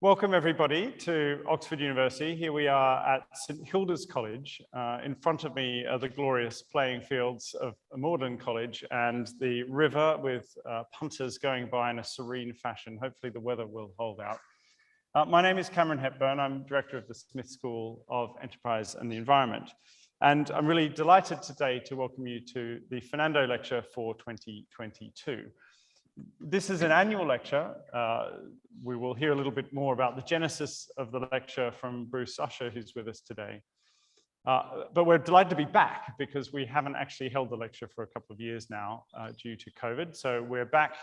Welcome everybody to Oxford University. Here we are at St Hilda's College. In front of me are the glorious playing fields of Magdalen College and the river with punters going by in a serene fashion. Hopefully the weather will hold out. My name is Cameron Hepburn. I'm Director of the Smith School of Enterprise and the Environment. And I'm really delighted today to welcome you to the Fernando Lecture for 2022. This is an annual lecture. We will hear a little bit more about the genesis of the lecture from Bruce Usher, who's with us today. But we're delighted to be back because we haven't actually held the lecture for a couple of years now due to COVID. So we're back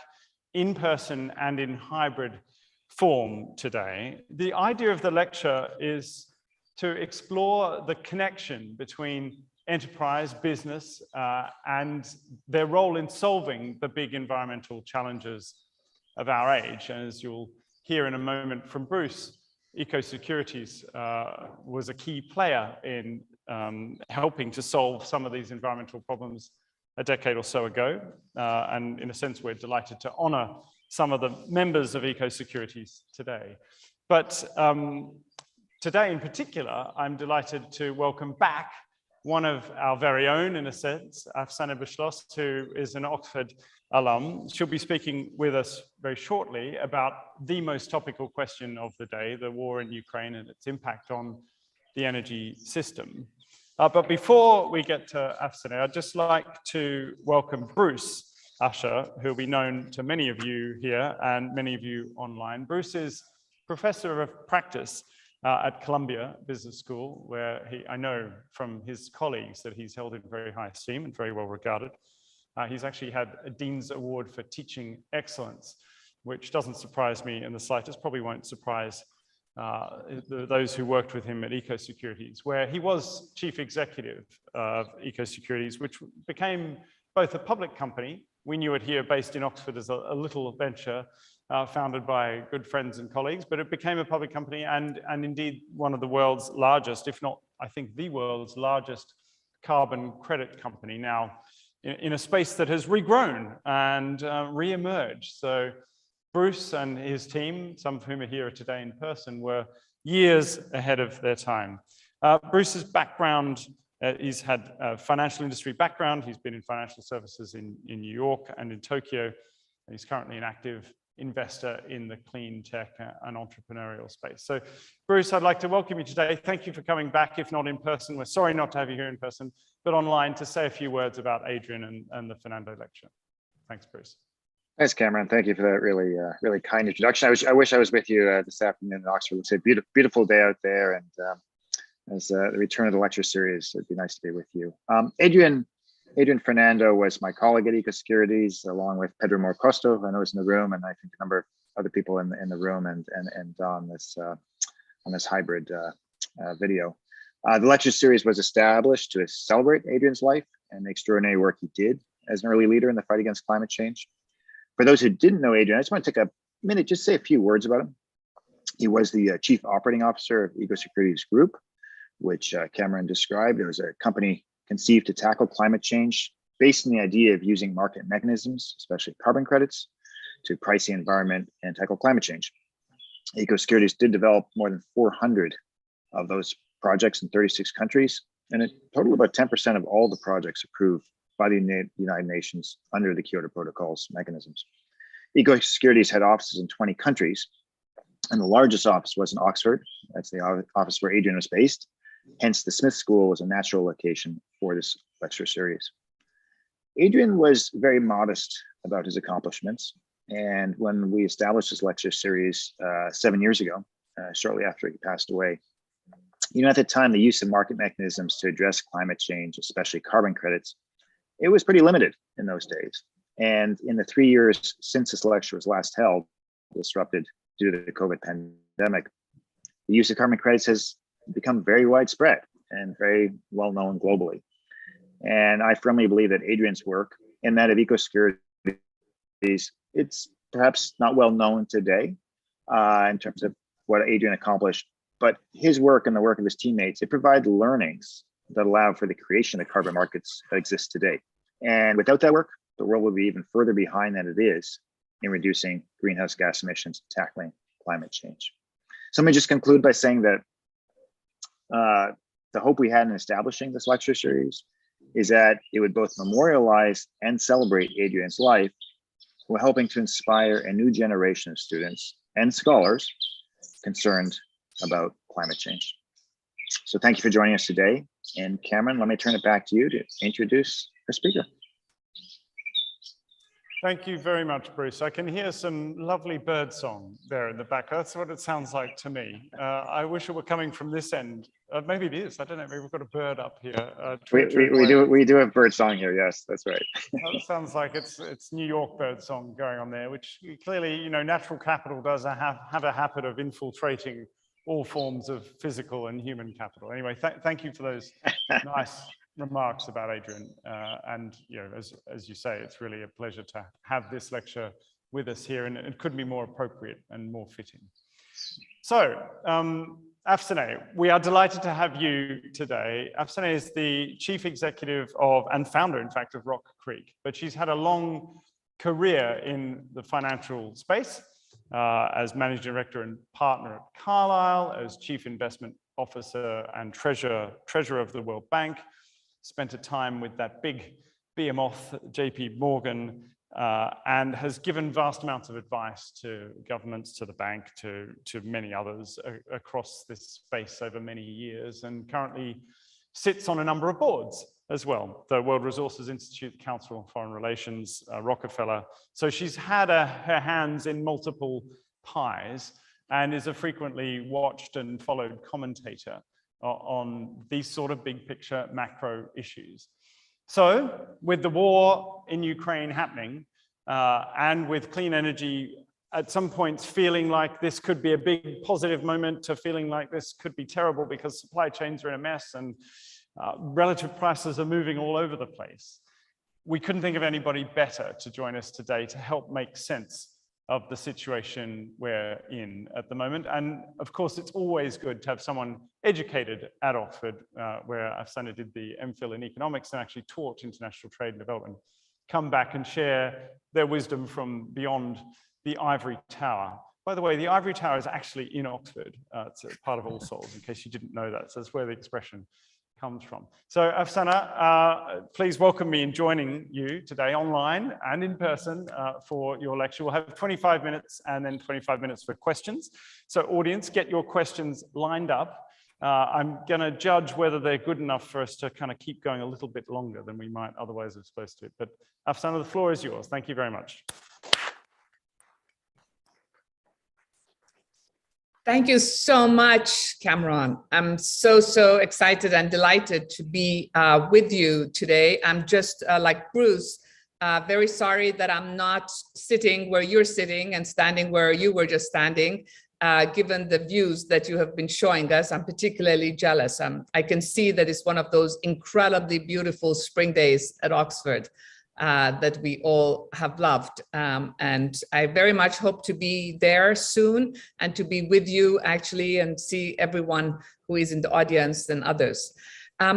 in person and in hybrid form today. The idea of the lecture is to explore the connection between enterprise, business, and their role in solving the big environmental challenges of our age. And as you'll hear in a moment from Bruce, EcoSecurities was a key player in helping to solve some of these environmental problems a decade or so ago. And in a sense, we're delighted to honor some of the members of EcoSecurities today. But today in particular, I'm delighted to welcome back one of our very own, in a sense, Afsaneh Beschloss, who is an Oxford alum. She'll be speaking with us very shortly about the most topical question of the day, the war in Ukraine and its impact on the energy system. But before we get to Afsaneh, I'd just like to welcome Bruce Usher, who will be known to many of you here and many of you online. Bruce is Professor of Practice at Columbia Business School, where I know from his colleagues that he's held in very high esteem and very well regarded. He's actually had a Dean's Award for Teaching Excellence, which doesn't surprise me in the slightest, probably won't surprise those who worked with him at EcoSecurities, where he was Chief Executive of EcoSecurities, which became both a public company. We knew it here based in Oxford as a little venture founded by good friends and colleagues, but it became a public company and indeed one of the world's largest, if not, I think, the world's largest carbon credit company now in a space that has regrown and re-emerged. So Bruce and his team, some of whom are here today in person, were years ahead of their time. Bruce's background, he's had a financial industry background. He's been in financial services in New York and in Tokyo. And he's currently an active investor in the clean tech and entrepreneurial space. So Bruce, I'd like to welcome you today. Thank you for coming back, if not in person. We're sorry not to have you here in person, but online to say a few words about Adrian and the Fernando Lecture. Thanks, Bruce. Thanks, Cameron. Thank you for that really kind introduction. I wish I was with you this afternoon in Oxford. It's a beautiful day out there, and as the return of the lecture series, it'd be nice to be with you. Adrian Fernando was my colleague at EcoSecurities, along with Pedro Morcosto, who I know is in the room, and I think a number of other people in the room and on this hybrid video. The lecture series was established to celebrate Adrian's life and the extraordinary work he did as an early leader in the fight against climate change. For those who didn't know Adrian, I just want to take a minute, just say a few words about him. He was the Chief Operating Officer of EcoSecurities Group, which Cameron described. It was a company conceived to tackle climate change based on the idea of using market mechanisms, especially carbon credits, to price the environment and tackle climate change. EcoSecurities did develop more than 400 of those projects in 36 countries, and a total of about 10% of all the projects approved by the United Nations under the Kyoto Protocol's mechanisms. EcoSecurities had offices in 20 countries, and the largest office was in Oxford. That's the office where Adrian was based. Hence, the Smith School was a natural location for this lecture series. Adrian was very modest about his accomplishments. And when we established this lecture series 7 years ago, shortly after he passed away, at the time, the use of market mechanisms to address climate change, especially carbon credits, it was pretty limited in those days. And in the 3 years since this lecture was last held, disrupted due to the COVID pandemic, the use of carbon credits has become very widespread and very well known globally. And I firmly believe that Adrian's work and that of EcoSecurities, it's perhaps not well known today in terms of what Adrian accomplished, but his work and the work of his teammates, it provided learnings that allow for the creation of carbon markets that exist today. And without that work, the world will be even further behind than it is in reducing greenhouse gas emissions and tackling climate change. So let me just conclude by saying that the hope we had in establishing this lecture series is that it would both memorialize and celebrate Adrian's life, while helping to inspire a new generation of students and scholars concerned about climate change. So thank you for joining us today. And Cameron, let me turn it back to you to introduce our speaker. Thank you very much, Bruce. I can hear some lovely bird song there in the back. That's what it sounds like to me. I wish it were coming from this end. Maybe it is. I don't know. Maybe we've got a bird up here. We do have bird song here. Yes, that's right. It sounds like it's New York bird song going on there, which clearly, you know, natural capital does have a habit of infiltrating all forms of physical and human capital. Anyway, thank you for those nice remarks about Adrian. And you know, as you say, it's really a pleasure to have this lecture with us here, and it couldn't be more appropriate and more fitting. So, Afsaneh, we are delighted to have you today. Afsaneh is the chief executive of, and founder, in fact, of RockCreek, but she's had a long career in the financial space as managing director and partner at Carlyle, as chief investment officer and treasurer of the World Bank. Spent a time with that big behemoth, JP Morgan, and has given vast amounts of advice to governments, to the bank, to many others across this space over many years, and currently sits on a number of boards as well. The World Resources Institute, the Council on Foreign Relations, Rockefeller. So she's had her hands in multiple pies and is a frequently watched and followed commentator on these sort of big picture macro issues. So with the war in Ukraine happening and with clean energy at some points feeling like this could be a big positive moment to feeling like this could be terrible because supply chains are in a mess and relative prices are moving all over the place, we couldn't think of anybody better to join us today to help make sense of the situation we're in at the moment. And of course, it's always good to have someone educated at Oxford, where Afsaneh did the MPhil in economics and actually taught international trade and development, come back and share their wisdom from beyond the ivory tower. By the way, the ivory tower is actually in Oxford. It's a part of All Souls, in case you didn't know that. So that's where the expression comes from. So Afsaneh, please welcome me in joining you today online and in person for your lecture. We'll have 25 minutes and then 25 minutes for questions. So audience, get your questions lined up. I'm gonna judge whether they're good enough for us to kind of keep going a little bit longer than we might otherwise have supposed to. But Afsaneh, the floor is yours. Thank you very much. Thank you so much, Cameron. I'm so excited and delighted to be with you today. I'm just like Bruce, very sorry that I'm not sitting where you're sitting and standing where you were just standing. Given the views that you have been showing us, I'm particularly jealous. I can see that it's one of those incredibly beautiful spring days at Oxford that we all have loved. And I very much hope to be there soon and to be with you actually and see everyone who is in the audience and others.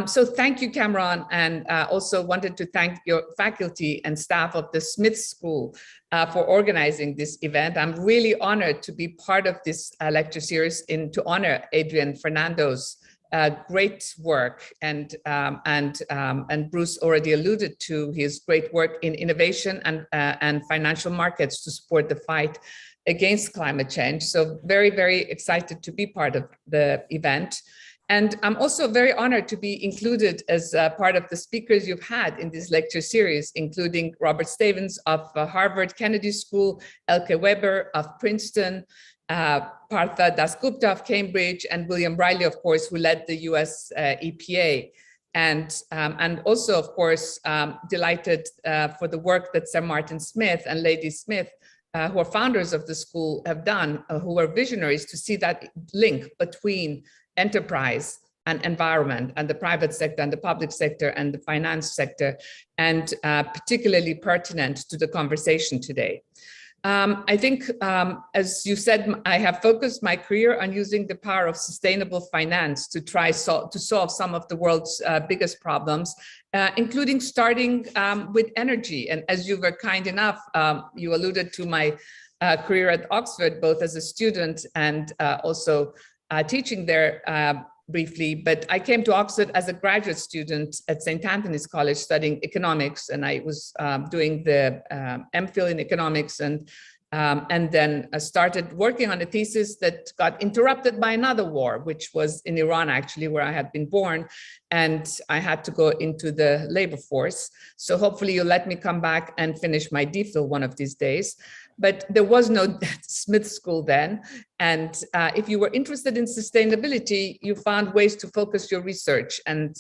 So thank you, Cameron, and also wanted to thank your faculty and staff of the Smith School for organizing this event. I'm really honored to be part of this lecture series to honor Adrian Fernando's great work, and Bruce already alluded to his great work in innovation and financial markets to support the fight against climate change. So very excited to be part of the event. And I'm also very honored to be included as part of the speakers you've had in this lecture series, including Robert Stavins of Harvard Kennedy School, Elke Weber of Princeton, Partha Dasgupta of Cambridge, and William Riley, of course, who led the US EPA. And also, of course, delighted for the work that Sir Martin Smith and Lady Smith, who are founders of the school, have done, who are visionaries to see that link between enterprise and environment and the private sector and the public sector and the finance sector, and particularly pertinent to the conversation today. I think, as you said, I have focused my career on using the power of sustainable finance to try to solve some of the world's biggest problems, including starting with energy. And as you were kind enough, you alluded to my career at Oxford, both as a student and also teaching there briefly. But I came to Oxford as a graduate student at St. Anthony's College studying economics, and I was doing the MPhil in economics, and then I started working on a thesis that got interrupted by another war, which was in Iran, actually, where I had been born, and I had to go into the labor force. So hopefully you'll let me come back and finish my DPhil one of these days. But there was no Smith School then. And if you were interested in sustainability, you found ways to focus your research and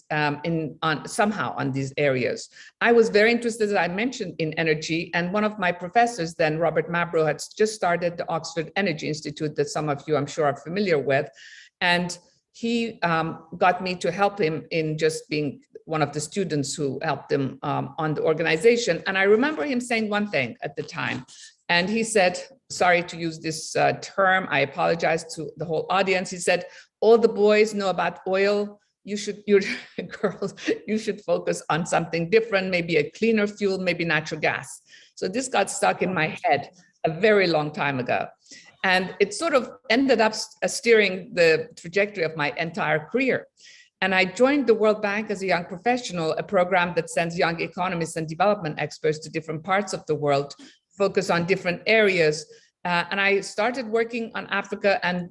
somehow on these areas. I was very interested, as I mentioned, in energy. And one of my professors then, Robert Mabro, had just started the Oxford Energy Institute that some of you, I'm sure, are familiar with. And he got me to help him in just being one of the students who helped him on the organization. And I remember him saying one thing at the time. And he said, sorry to use this term, I apologize to the whole audience. He said, all the boys know about oil. You girls, you should focus on something different, maybe a cleaner fuel, maybe natural gas. So this got stuck in my head a very long time ago. And it sort of ended up steering the trajectory of my entire career. And I joined the World Bank as a young professional, a program that sends young economists and development experts to different parts of the world, focus on different areas. And I started working on Africa and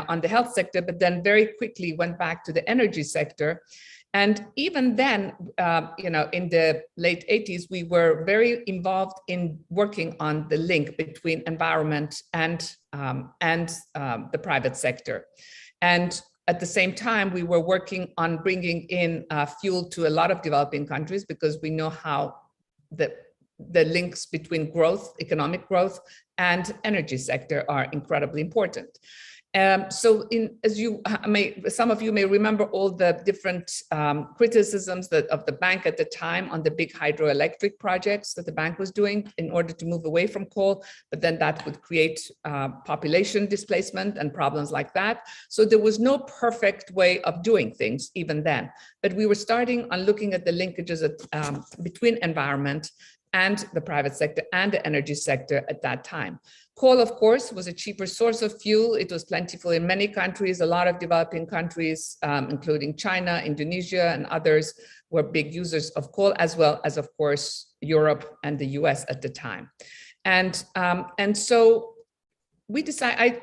on the health sector, but then very quickly went back to the energy sector. And even then, in the late 80s, we were very involved in working on the link between environment and the private sector. And at the same time, we were working on bringing in fuel to a lot of developing countries, because we know how the links between growth, economic growth, and energy sector are incredibly important. So some of you may remember all the different criticisms of the bank at the time on the big hydroelectric projects that the bank was doing in order to move away from coal, but then that would create population displacement and problems like that. So there was no perfect way of doing things even then, but we were starting on looking at the linkages between environment and the private sector and the energy sector at that time. Coal, of course, was a cheaper source of fuel. It was plentiful in many countries. A lot of developing countries, including China, Indonesia, and others, were big users of coal, as well as, of course, Europe and the US at the time. And so we decided,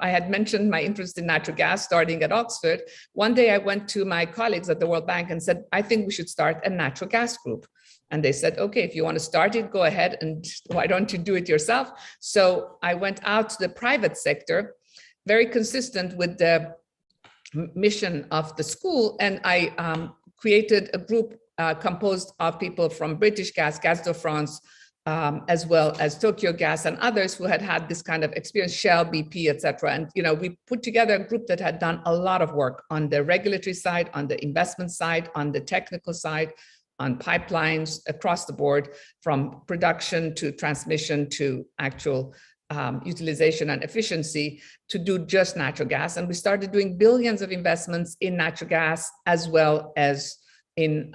I had mentioned my interest in natural gas starting at Oxford. One day I went to my colleagues at the World Bank and said, I think we should start a natural gas group. And they said, okay, if you want to start it, go ahead, and why don't you do it yourself? So I went out to the private sector, very consistent with the mission of the school, and I created a group composed of people from British Gas, Gaz de France, as well as Tokyo Gas and others who had this kind of experience, Shell, BP, etc. And we put together a group that had done a lot of work on the regulatory side, on the investment side, on the technical side, on pipelines across the board, from production to transmission to actual utilization and efficiency, to do just natural gas. And we started doing billions of investments in natural gas, as well as in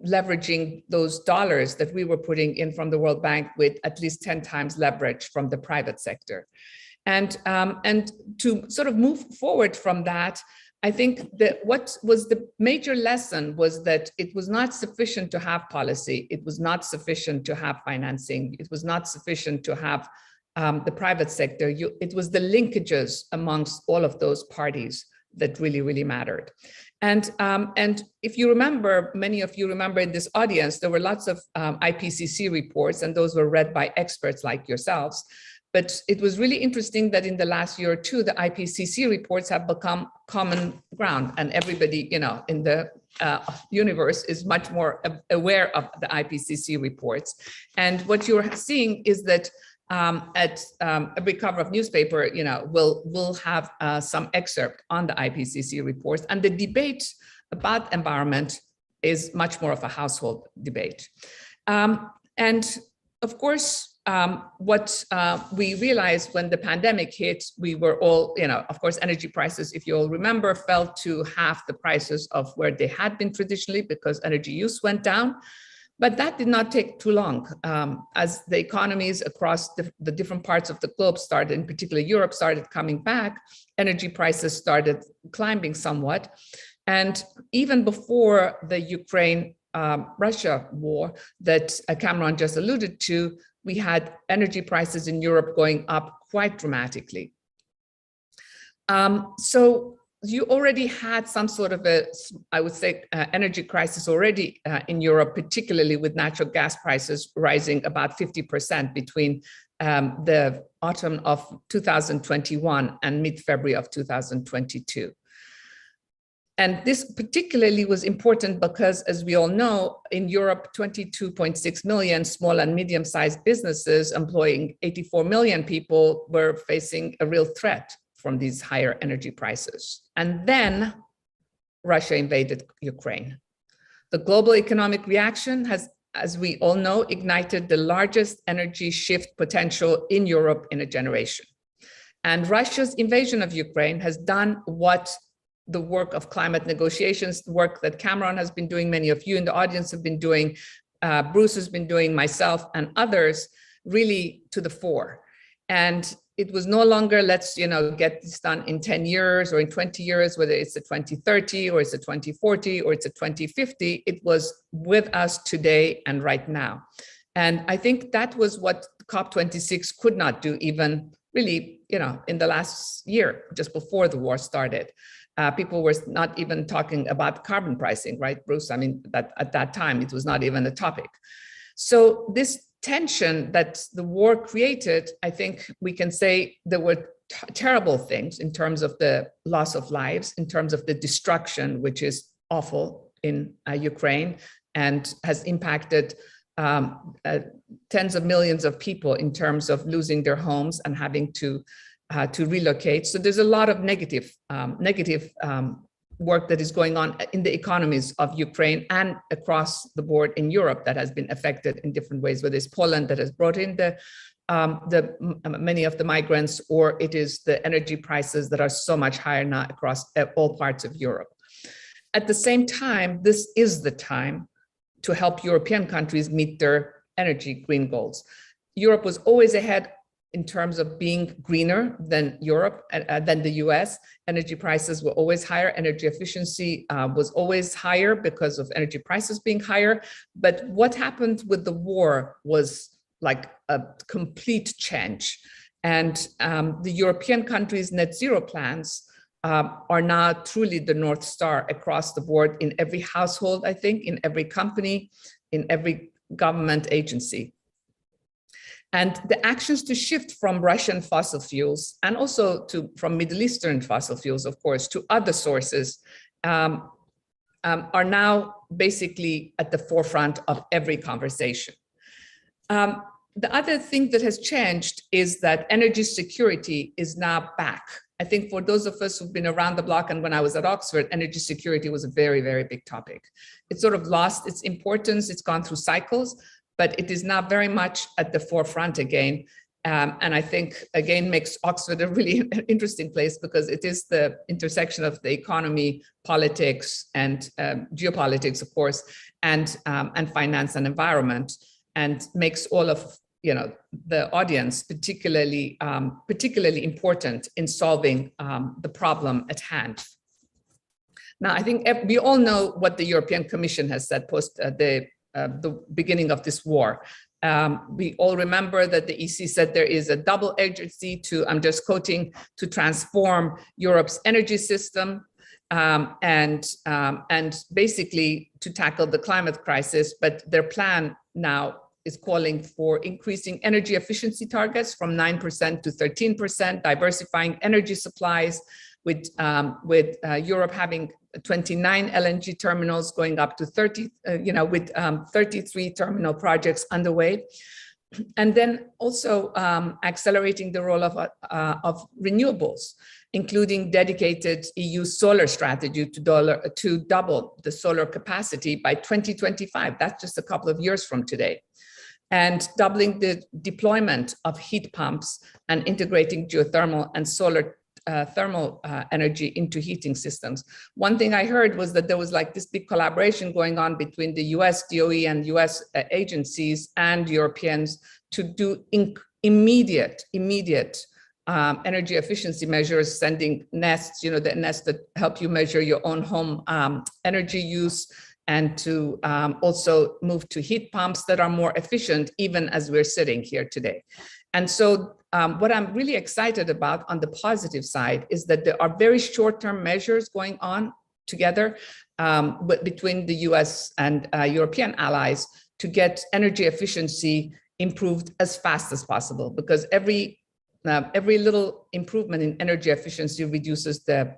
leveraging those dollars that we were putting in from the World Bank with at least 10 times leverage from the private sector. And to sort of move forward from that, I think that what was the major lesson was that it was not sufficient to have policy. It was not sufficient to have financing. It was not sufficient to have the private sector. It was the linkages amongst all of those parties that really, really mattered. And if you remember, many of you remember in this audience, there were lots of IPCC reports, and those were read by experts like yourselves. But it was really interesting that in the last year or two, the IPCC reports have become common ground, and everybody, in the universe is much more aware of the IPCC reports. And what you're seeing is that at every cover of newspaper, we'll have some excerpt on the IPCC reports, and the debate about environment is much more of a household debate. And of course, what we realized when the pandemic hit, we were all, of course, energy prices, if you all remember, fell to half the prices of where they had been traditionally because energy use went down. But that did not take too long. As the economies across the different parts of the globe started, in particular Europe, started coming back, energy prices started climbing somewhat. And even before the Ukraine-Russia war that Cameron just alluded to, we had energy prices in Europe going up quite dramatically. So you already had some sort of I would say, energy crisis already in Europe, particularly with natural gas prices rising about 50% between the autumn of 2021 and mid-February of 2022. And this particularly was important because, as we all know, in Europe, 22.6 million small and medium-sized businesses employing 84 million people were facing a real threat from these higher energy prices. And then Russia invaded Ukraine. The global economic reaction has, as we all know, ignited the largest energy shift potential in Europe in a generation. And Russia's invasion of Ukraine has done what the work of climate negotiations, the work that Cameron has been doing, many of you in the audience have been doing, Bruce has been doing, myself and others, really to the fore. And it was no longer, let's get this done in 10 years or in 20 years, whether it's a 2030 or it's a 2040 or it's a 2050, it was with us today and right now. And I think that was what COP26 could not do even really, in the last year, just before the war started. People were not even talking about carbon pricing, right, Bruce? I mean, that at that time, it was not even a topic. So this tension that the war created, I think we can say there were terrible things in terms of the loss of lives, in terms of the destruction, which is awful in Ukraine and has impacted tens of millions of people in terms of losing their homes and having to relocate. So there's a lot of negative work that is going on in the economies of Ukraine and across the board in Europe that has been affected in different ways, whether it's Poland that has brought in many of the migrants, or it is the energy prices that are so much higher now across all parts of Europe. At the same time, this is the time to help European countries meet their energy green goals. Europe was always ahead in terms of being greener than Europe, than the US. Energy prices were always higher. Energy efficiency was always higher because of energy prices being higher. But what happened with the war was like a complete change. And the European countries' net zero plans are now truly the North Star across the board in every household, I think, in every company, in every government agency. And the actions to shift from Russian fossil fuels and also from Middle Eastern fossil fuels, of course, to other sources are now basically at the forefront of every conversation. The other thing that has changed is that energy security is now back. I think for those of us who've been around the block, and when I was at Oxford, energy security was a very, very big topic. It sort of lost its importance. It's gone through cycles, but it is now very much at the forefront again. And I think, again, makes Oxford a really interesting place because it is the intersection of the economy, politics, and geopolitics, of course, and finance and environment, and makes all of the audience particularly important in solving the problem at hand. Now, I think we all know what the European Commission has said post the beginning of this war. We all remember that the EC said there is a double urgency to, I'm just quoting, to transform Europe's energy system and basically to tackle the climate crisis. But their plan now is calling for increasing energy efficiency targets from 9% to 13%, diversifying energy supplies, with Europe having 29 LNG terminals going up to 30, with 33 terminal projects underway. And then also accelerating the role of renewables, including dedicated EU solar strategy to double the solar capacity by 2025. That's just a couple of years from today. And doubling the deployment of heat pumps and integrating geothermal and solar thermal energy into heating systems. One thing I heard was that there was like this big collaboration going on between the US DOE and US agencies and Europeans to do immediate energy efficiency measures, sending nests, the nests that help you measure your own home energy use, and to also move to heat pumps that are more efficient, even as we're sitting here today. And so what I'm really excited about on the positive side is that there are very short-term measures going on together between the US and European allies to get energy efficiency improved as fast as possible, because every little improvement in energy efficiency reduces the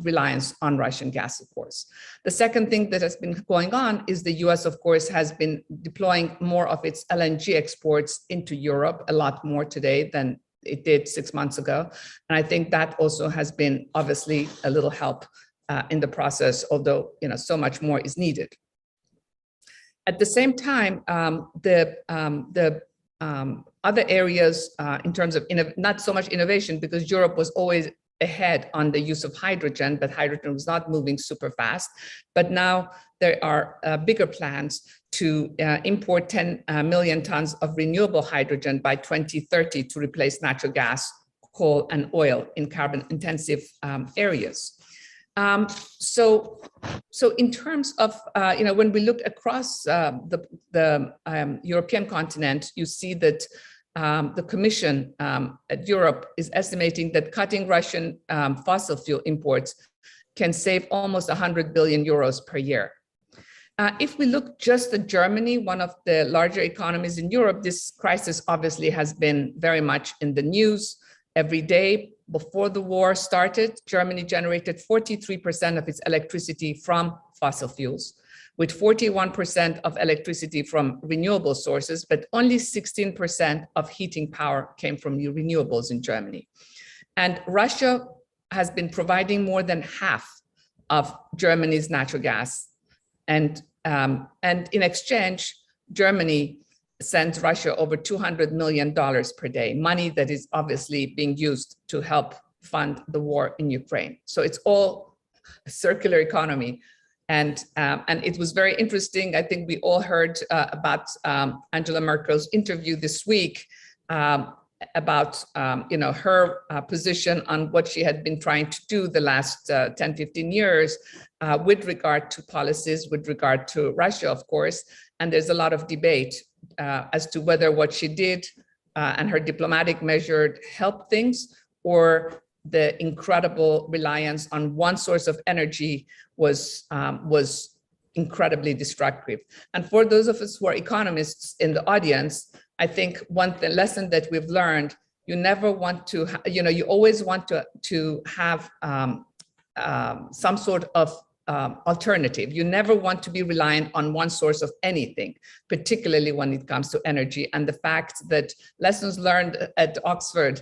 reliance on Russian gas, of course. The second thing that has been going on is the US, of course, has been deploying more of its LNG exports into Europe, a lot more today than it did 6 months ago. And I think that also has been obviously a little help in the process, although so much more is needed. At the same time, other areas in terms of not so much innovation, because Europe was always ahead on the use of hydrogen, but hydrogen was not moving super fast. But now there are bigger plans to import 10 million tons of renewable hydrogen by 2030 to replace natural gas, coal, and oil in carbon-intensive areas. So in terms of, when we look across the European continent, you see that the Commission at Europe is estimating that cutting Russian fossil fuel imports can save almost 100 billion euros per year. If we look just at Germany, one of the larger economies in Europe, this crisis obviously has been very much in the news every day. Before the war started, Germany generated 43% of its electricity from fossil fuels, with 41% of electricity from renewable sources, but only 16% of heating power came from renewables in Germany. And Russia has been providing more than half of Germany's natural gas. And in exchange, Germany sends Russia over $200 million per day, money that is obviously being used to help fund the war in Ukraine. So it's all a circular economy. And it was very interesting. I think we all heard about Angela Merkel's interview this week about her position on what she had been trying to do the last 10, 15 years with regard to policies, with regard to Russia, of course. And there's a lot of debate as to whether what she did and her diplomatic measure helped things, or the incredible reliance on one source of energy was incredibly destructive. And for those of us who are economists in the audience, I think the lesson that we've learned, you never want to, you always want to have some sort of alternative. You never want to be reliant on one source of anything, particularly when it comes to energy. And the fact that lessons learned at Oxford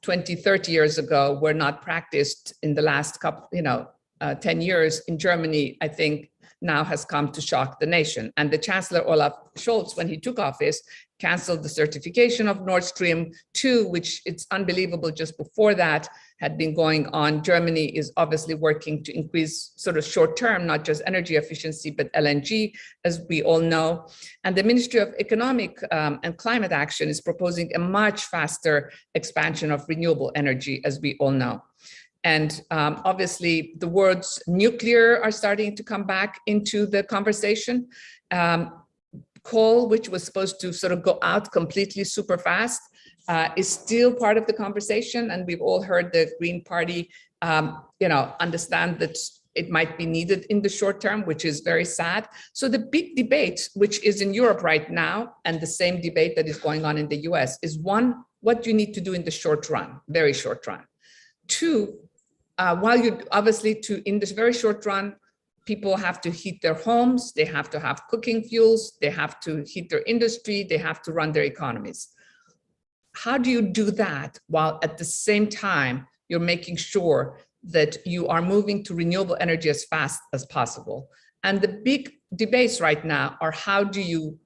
20, 30 years ago were not practiced in the last couple, 10 years in Germany, I think now has come to shock the nation. And the Chancellor Olaf Scholz, when he took office, canceled the certification of Nord Stream 2, which it's unbelievable just before that had been going on. Germany is obviously working to increase sort of short-term, not just energy efficiency, but LNG, as we all know. And the Ministry of Economic and Climate Action is proposing a much faster expansion of renewable energy, as we all know. And obviously, the words nuclear are starting to come back into the conversation. Coal, which was supposed to sort of go out completely super fast, is still part of the conversation. And we've all heard the Green Party, understand that it might be needed in the short term, which is very sad. So the big debate, which is in Europe right now, and the same debate that is going on in the US, is one, what you need to do in the short run, very short run. Two, while you obviously in this very short run, people have to heat their homes, they have to have cooking fuels, they have to heat their industry, they have to run their economies. How do you do that while at the same time you're making sure that you are moving to renewable energy as fast as possible? And the big debates right now are, how do you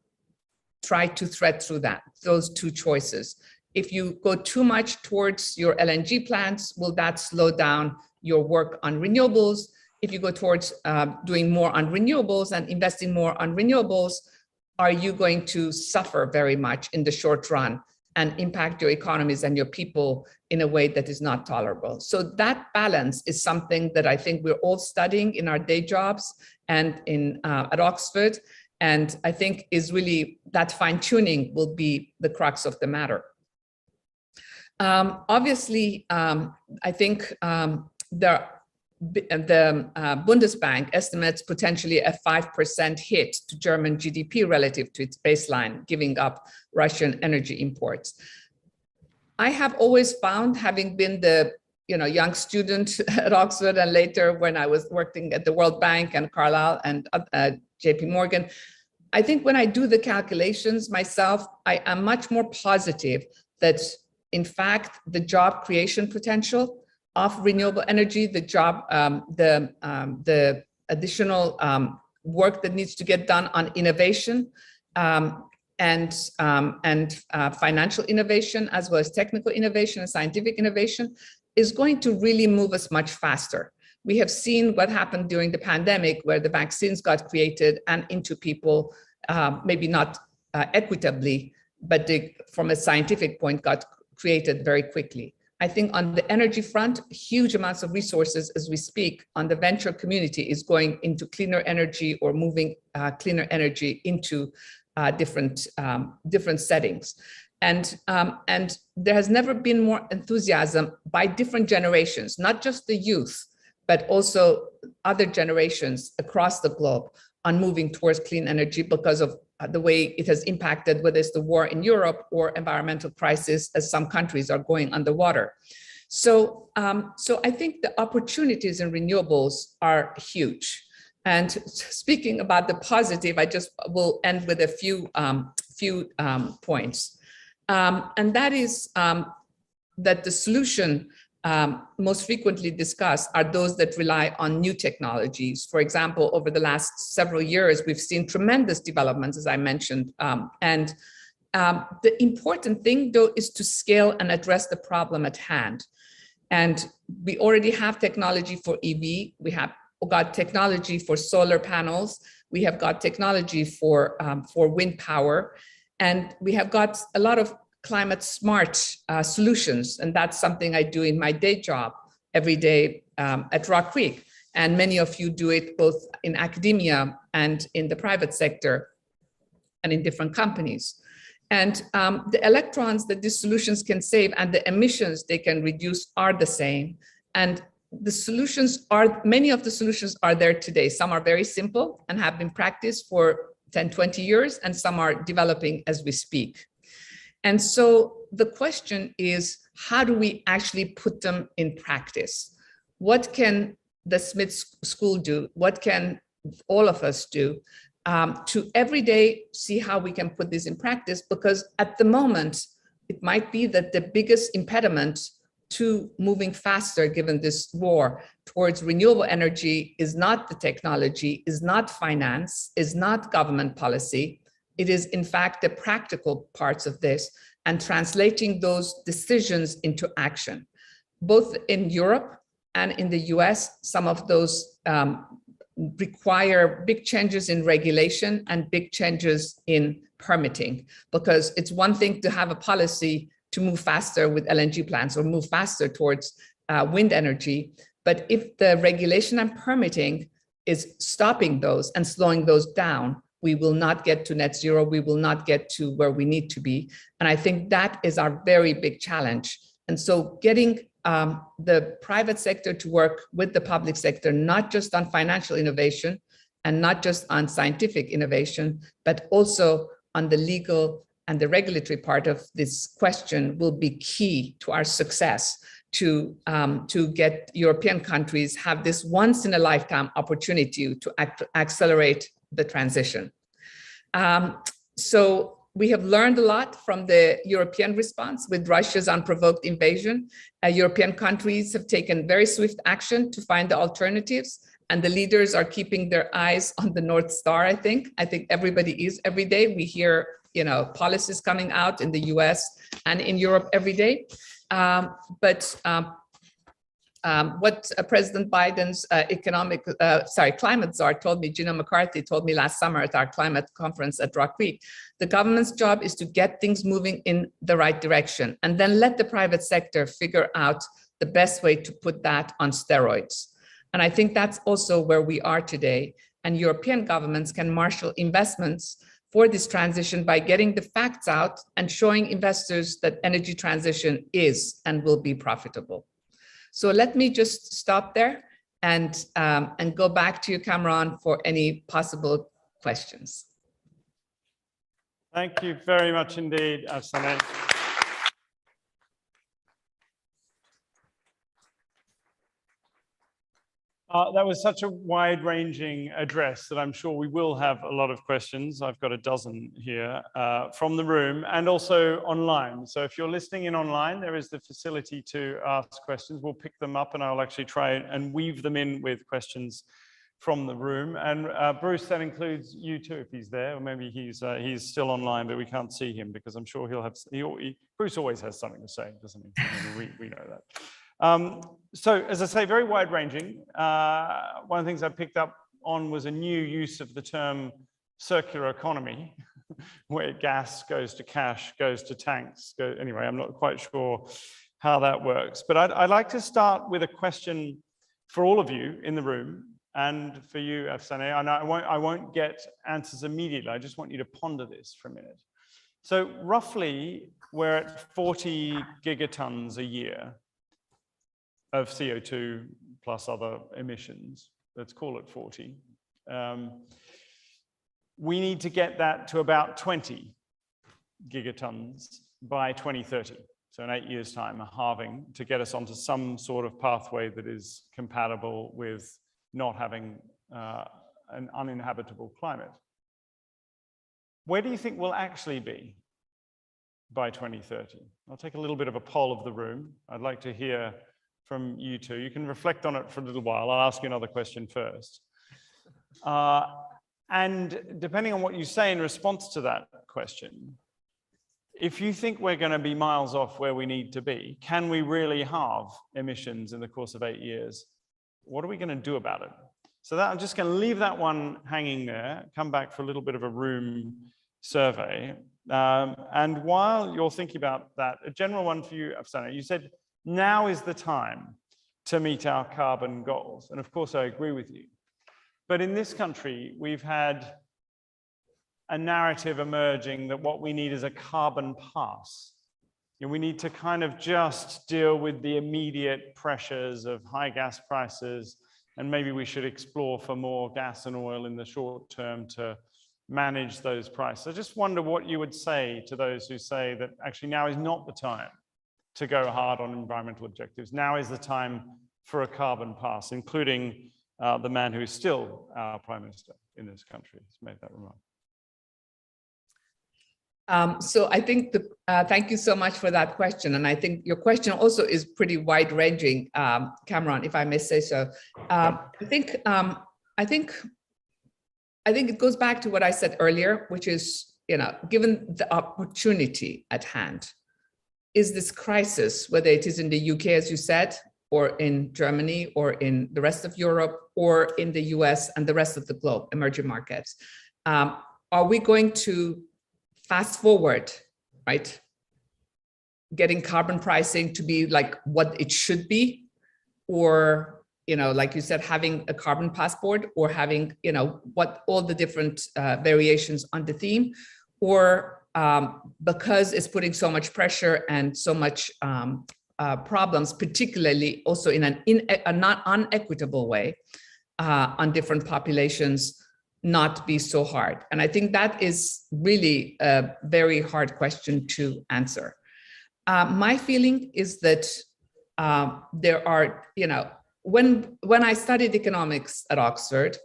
try to thread through those two choices? If you go too much towards your LNG plants, will that slow down your work on renewables? If you go towards doing more on renewables and investing more on renewables, are you going to suffer very much in the short run and impact your economies and your people in a way that is not tolerable? So that balance is something that I think we're all studying in our day jobs and at Oxford. And I think is really that fine tuning will be the crux of the matter. Obviously, I think the Bundesbank estimates potentially a 5% hit to German GDP relative to its baseline, giving up Russian energy imports. I have always found, having been the young student at Oxford and later when I was working at the World Bank and Carlyle and JP Morgan, I think when I do the calculations myself, I am much more positive that in fact, the job creation potential of renewable energy, the additional work that needs to get done on innovation and financial innovation, as well as technical innovation and scientific innovation, is going to really move us much faster. We have seen what happened during the pandemic, where the vaccines got created and into people, maybe not equitably, but from a scientific point got created very quickly. I think on the energy front, huge amounts of resources as we speak on the venture community is going into cleaner energy or moving cleaner energy into different settings. And there has never been more enthusiasm by different generations, not just the youth, but also other generations across the globe on moving towards clean energy because of the way it has impacted, whether it's the war in Europe or environmental crisis, as some countries are going underwater. So I think the opportunities in renewables are huge. And speaking about the positive, I just will end with a few points. And that is that the solution most frequently discussed are those that rely on new technologies. For example, over the last several years, we've seen tremendous developments, as I mentioned. The important thing, though, is to scale and address the problem at hand. And we already have technology for EV. We have got technology for solar panels. We have got technology for wind power. And we have got a lot of climate smart solutions. And that's something I do in my day job every day at RockCreek. And many of you do it both in academia and in the private sector and in different companies. And the electrons that these solutions can save and the emissions they can reduce are the same. And the solutions are, many of the solutions are there today. Some are very simple and have been practiced for 10, 20 years, and some are developing as we speak. And so the question is, how do we actually put them in practice? What can the Smith School do? What can all of us do to every day see how we can put this in practice? Because at the moment, it might be that the biggest impediment to moving faster, given this war towards renewable energy, is not the technology, is not finance, is not government policy. It is, in fact, the practical parts of this and translating those decisions into action. Both in Europe and in the US, some of those require big changes in regulation and big changes in permitting, because it's one thing to have a policy to move faster with LNG plants or move faster towards wind energy. But if the regulation and permitting is stopping those and slowing those down, we will not get to net zero. We will not get to where we need to be. And I think that is our very big challenge. And so getting the private sector to work with the public sector, not just on financial innovation and not just on scientific innovation, but also on the legal and the regulatory part of this question will be key to our success to get European countries have this once in a lifetime opportunity to accelerate the transition. So we have learned a lot from the European response with Russia's unprovoked invasion. European countries have taken very swift action to find the alternatives, and the leaders are keeping their eyes on the North Star, I think. I think everybody is. Every day we hear policies coming out in the US and in Europe every day. What President Biden's climate czar told me, Gina McCarthy told me last summer at our climate conference at RockCreek, the government's job is to get things moving in the right direction and then let the private sector figure out the best way to put that on steroids. And I think that's also where we are today. And European governments can marshal investments for this transition by getting the facts out and showing investors that energy transition is and will be profitable. So let me just stop there and go back to you, Cameron, for any possible questions. Thank you very much indeed, Afsaneh. That was such a wide-ranging address that I'm sure we will have a lot of questions. I've got a dozen here from the room and also online. So if you're listening in online, there is the facility to ask questions. We'll pick them up and I'll actually try and weave them in with questions from the room. And Bruce, that includes you too, if he's there, or maybe he's still online, but we can't see him because I'm sure he'll have, Bruce always has something to say, doesn't he? We know that. So as I say, very wide-ranging. One of the things I picked up on was a new use of the term circular economy, where gas goes to cash, goes to tanks. Anyway, I'm not quite sure how that works. But I'd like to start with a question for all of you in the room and for you, Afsaneh. And I won't get answers immediately. I just want you to ponder this for a minute. So roughly, we're at 40 gigatons a year of CO2 plus other emissions. Let's call it 40. We need to get that to about 20 gigatons by 2030. So in 8 years' time, a halving to get us onto some sort of pathway that is compatible with not having an uninhabitable climate. Where do you think we'll actually be by 2030? I'll take a little bit of a poll of the room. I'd like to hear from you two. You can reflect on it for a little while. I'll ask you another question first. And depending on what you say in response to that question, if you think we're going to be miles off where we need to be, can we really halve emissions in the course of 8 years? What are we going to do about it? So that, I'm just going to leave that one hanging there, come back for a little bit of a room survey. And while you're thinking about that, a general one for you, Afsaneh, you said, now is the time to meet our carbon goals. And of course, I agree with you. But in this country, we've had a narrative emerging that what we need is a carbon pass. We need to kind of just deal with the immediate pressures of high gas prices, and maybe we should explore for more gas and oil in the short term to manage those prices. I just wonder what you would say to those who say that actually now is not the time to go hard on environmental objectives. Now is the time for a carbon pass, including the man who is still our Prime Minister in this country has made that remark. So I think, thank you so much for that question. And I think your question also is pretty wide-ranging, Cameron, if I may say so. I think it goes back to what I said earlier, which is, given the opportunity at hand, is this crisis, whether it is in the UK, as you said, or in Germany, or in the rest of Europe, or in the US and the rest of the globe, emerging markets, are we going to fast forward, right? Getting carbon pricing to be like what it should be, or, like you said, having a carbon passport, or having, what all the different variations on the theme, or because it's putting so much pressure and so much problems, particularly also in a not unequitable way on different populations, not be so hard. And I think that is really a very hard question to answer. My feeling is that there are, when I studied economics at Oxford,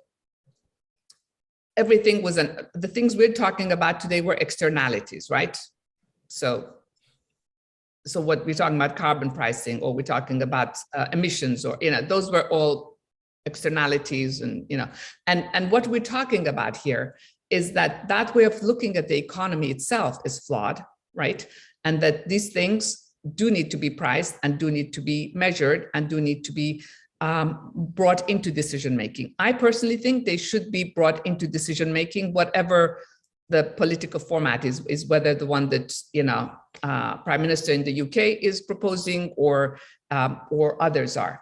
everything was the things we're talking about today were externalities, right? So what we're talking about, carbon pricing, or we're talking about emissions, or, those were all externalities, and, and what we're talking about here is that that way of looking at the economy itself is flawed, right? And that these things do need to be priced and do need to be measured and do need to be brought into decision-making. I personally think they should be brought into decision-making, whatever the political format is whether the one that, Prime Minister in the UK is proposing or others are.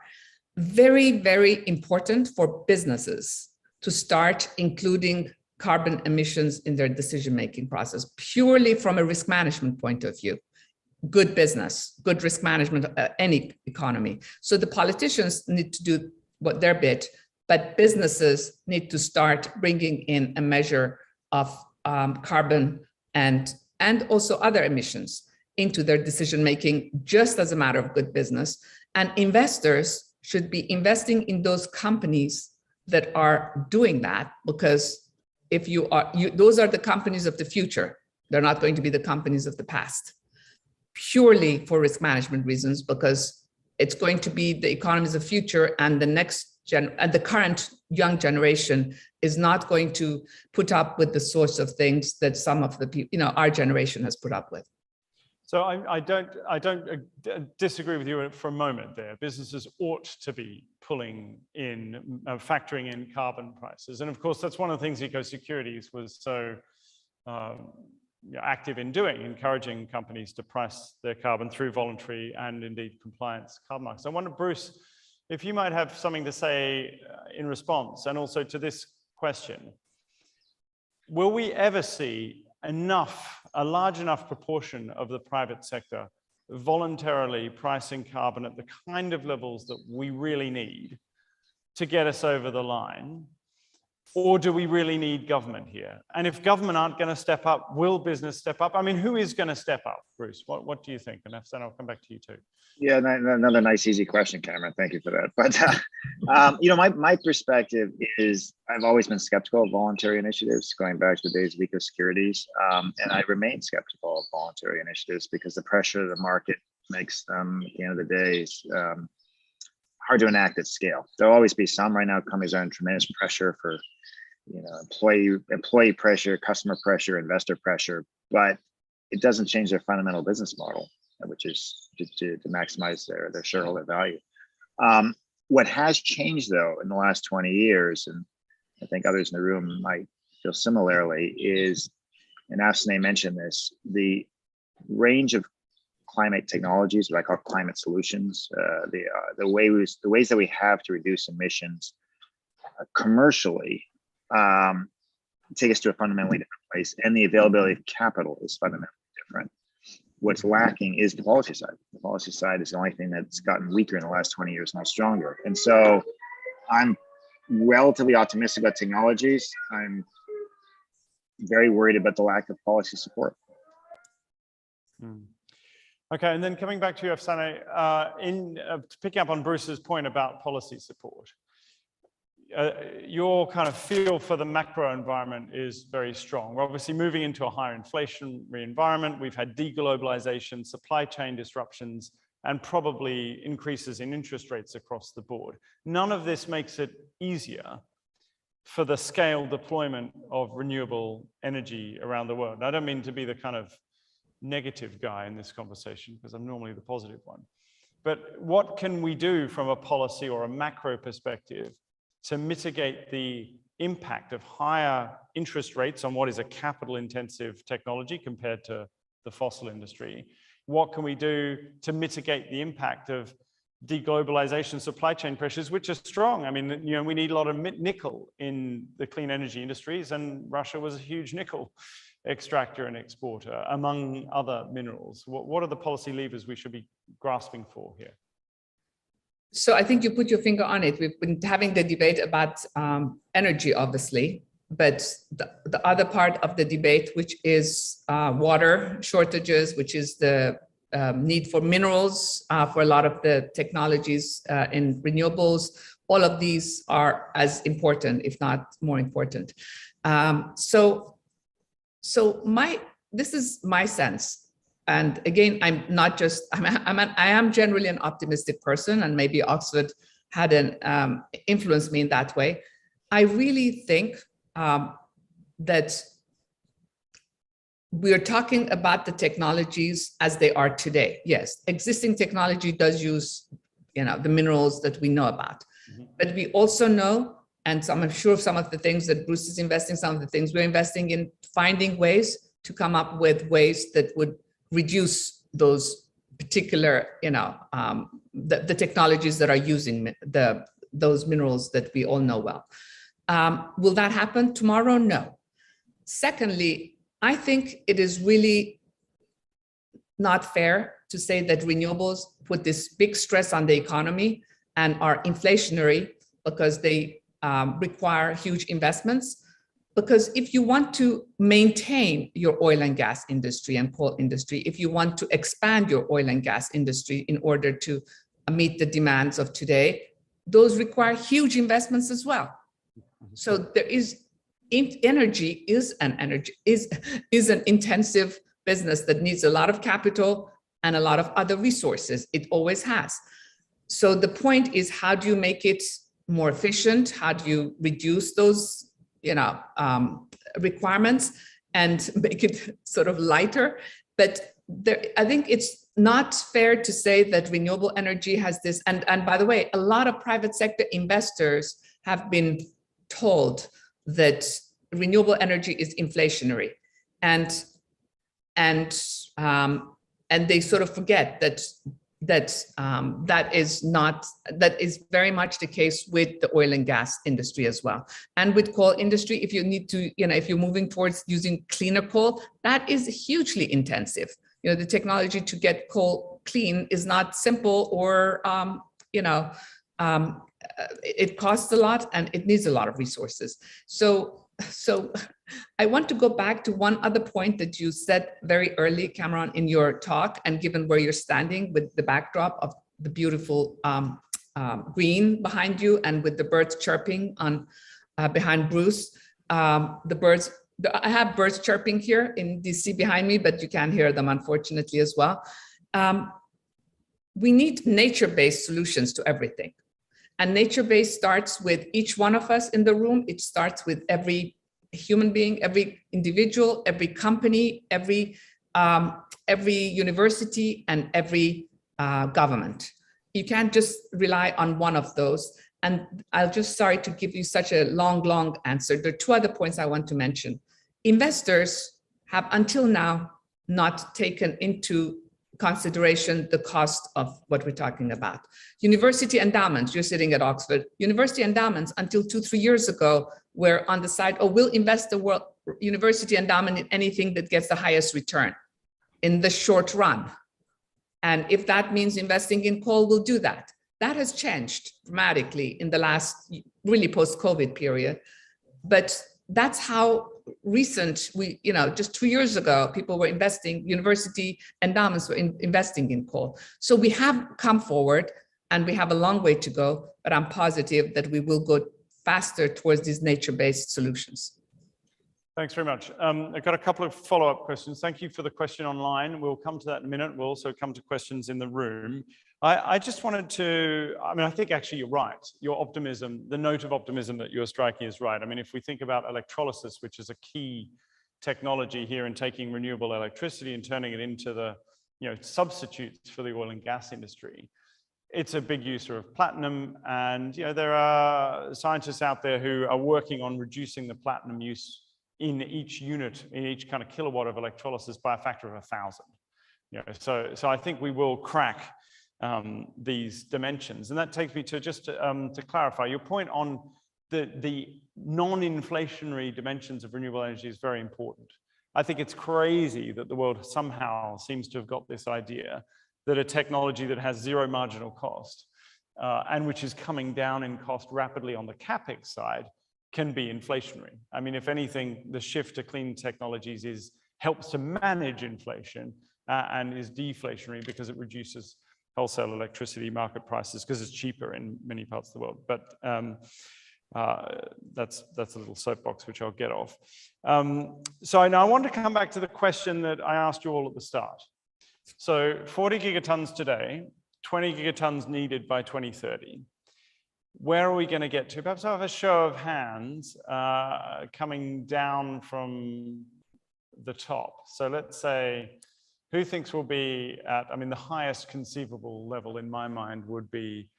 Very, very important for businesses to start including carbon emissions in their decision-making process, purely from a risk management point of view. Good business, good risk management, any economy. So the politicians need to do what their bit, but businesses need to start bringing in a measure of carbon and also other emissions into their decision-making, just as a matter of good business. And investors should be investing in those companies that are doing that, because if those are the companies of the future. They're not going to be the companies of the past, purely for risk management reasons, because it's going to be the economies of the future, and the current young generation is not going to put up with the sorts of things that some of the people, our generation has put up with. So I don't disagree with you for a moment there. Businesses ought to be pulling in, factoring in carbon prices. And of course, that's one of the things EcoSecurities was so active in doing, encouraging companies to price their carbon through voluntary and indeed compliance carbon markets. I wonder, Bruce, if you might have something to say in response, and also to this question. Will we ever see a large enough proportion of the private sector voluntarily pricing carbon at the kind of levels that we really need to get us over the line? Or do we really need government here? And if government aren't going to step up, will business step up? I mean, who is going to step up, Bruce? What do you think? And Afsaneh, I'll come back to you too. Yeah, another nice, easy question, Cameron. Thank you for that. But, my perspective is I've always been skeptical of voluntary initiatives, going back to the days of EcoSecurities. And I remain skeptical of voluntary initiatives because the pressure of the market makes them, at the end of the day, hard to enact at scale. There'll always be some. Right now, companies are under tremendous pressure for employee pressure, customer pressure, investor pressure, but it doesn't change their fundamental business model, which is to maximize their shareholder value. What has changed, though, in the last 20 years, and I think others in the room might feel similarly, is, and Afsaneh mentioned this, the range of climate technologies, what I call climate solutions, the ways that we have to reduce emissions commercially, take us to a fundamentally different place, and the availability of capital is fundamentally different. What's lacking is the policy side. The policy side is the only thing that's gotten weaker in the last 20 years, not stronger. And so I'm relatively optimistic about technologies. I'm very worried about the lack of policy support. Okay, and then coming back to you, Afsaneh, picking up on Bruce's point about policy support, your kind of feel for the macro environment is very strong. We're obviously moving into a higher inflationary environment. We've had deglobalization, supply chain disruptions, and probably increases in interest rates across the board. None of this makes it easier for the scale deployment of renewable energy around the world. I don't mean to be the kind of negative guy in this conversation, because I'm normally the positive one. But what can we do from a policy or a macro perspective to mitigate the impact of higher interest rates on what is a capital-intensive technology compared to the fossil industry? What can we do to mitigate the impact of deglobalization, supply chain pressures, which are strong? I mean, we need a lot of nickel in the clean energy industries, and Russia was a huge nickel extractor and exporter, among other minerals. What are the policy levers we should be grasping for here? So I think you put your finger on it. We've been having the debate about energy, obviously, but the other part of the debate, which is water shortages, which is the need for minerals for a lot of the technologies in renewables, all of these are as important, if not more important. This is my sense. And again, I am generally an optimistic person, and maybe Oxford had influenced me in that way. I really think that we're talking about the technologies as they are today. Yes, existing technology does use, the minerals that we know about, but we also know, and I'm sure some of the things that Bruce is investing, some of the things we're investing in, finding ways to come up with ways that would reduce those particular, the technologies that are using those minerals that we all know well. Will that happen tomorrow? No. Secondly, I think it is really not fair to say that renewables put this big stress on the economy and are inflationary because they require huge investments. Because if you want to maintain your oil and gas industry and coal industry, if you want to expand your oil and gas industry in order to meet the demands of today, those require huge investments as well. So there is energy is an intensive business that needs a lot of capital and a lot of other resources. It always has. So the point is, how do you make it more efficient? How do you reduce those requirements and make it sort of lighter? But I think it's not fair to say that renewable energy has this, and by the way, a lot of private sector investors have been told that renewable energy is inflationary, and they sort of forget that that is very much the case with the oil and gas industry as well, and with coal industry. If you need to, if you're moving towards using cleaner coal, that is hugely intensive. The technology to get coal clean is not simple, or it costs a lot and it needs a lot of resources. So I want to go back to one other point that you said very early, Cameron, in your talk, and given where you're standing with the backdrop of the beautiful green behind you and with the birds chirping on behind Bruce, the birds, I have birds chirping here in DC behind me, but you can't hear them, unfortunately, as well. We need nature-based solutions to everything. And nature-based starts with each one of us in the room. It starts with every human being, every individual, every company, every university, and every government. You can't just rely on one of those. And sorry to give you such a long answer. There are two other points I want to mention. Investors have until now not taken into consideration the cost of what we're talking about. University endowments, you're sitting at Oxford. University endowments until 2-3 years ago were on the side, we'll invest the world university endowment in anything that gets the highest return in the short run. And if that means investing in coal, we'll do that. That has changed dramatically in the last, really post-COVID period. But that's how recent just 2 years ago, people were investing, university endowments were investing in coal. So we have come forward and we have a long way to go, but I'm positive that we will go faster towards these nature-based solutions. Thanks very much. I've got a couple of follow-up questions. Thank you for the question online. We'll come to that in a minute. We'll also come to questions in the room. I just wanted to, I think actually you're right. Your optimism, the note of optimism that you're striking is right. If we think about electrolysis, which is a key technology here in taking renewable electricity and turning it into the substitutes for the oil and gas industry, it's a big user of platinum. And there are scientists out there who are working on reducing the platinum use in each unit, in each kind of kilowatt of electrolysis by a factor of 1,000. So I think we will crack these dimensions. And that takes me to just to clarify your point on the non-inflationary dimensions of renewable energy is very important. I think it's crazy that the world somehow seems to have got this idea that a technology that has zero marginal cost and which is coming down in cost rapidly on the CapEx side can be inflationary. If anything, the shift to clean technologies helps to manage inflation and is deflationary because it reduces wholesale electricity market prices because it's cheaper in many parts of the world. But that's a little soapbox which I'll get off. So now I want to come back to the question that I asked you all at the start. So 40 gigatons today, 20 gigatons needed by 2030. where are we going to get to? Perhaps I'll have a show of hands coming down from the top. So let's say, who thinks we'll be at, I mean, the highest conceivable level in my mind would be,